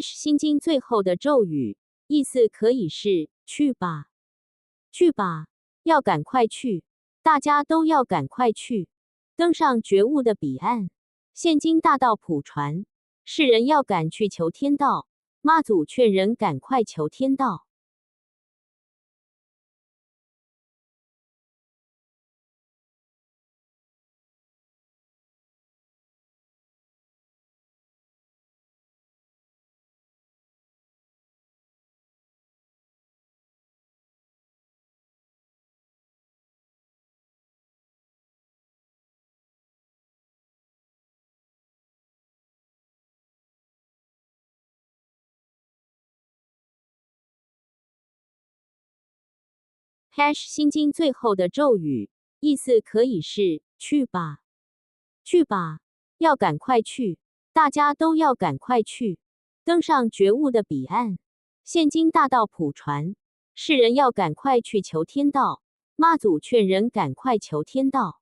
心经最后的咒语，意思可以是去吧，去吧，要赶快去，大家都要赶快去，登上觉悟的彼岸。现今大道普传，世人要赶去求天道，妈祖劝人赶快求天道。心经最后的咒语，意思可以是去吧，去吧，要赶快去，大家都要赶快去，登上觉悟的彼岸。现今大道普传，世人要赶快去求天道，妈祖劝人赶快求天道。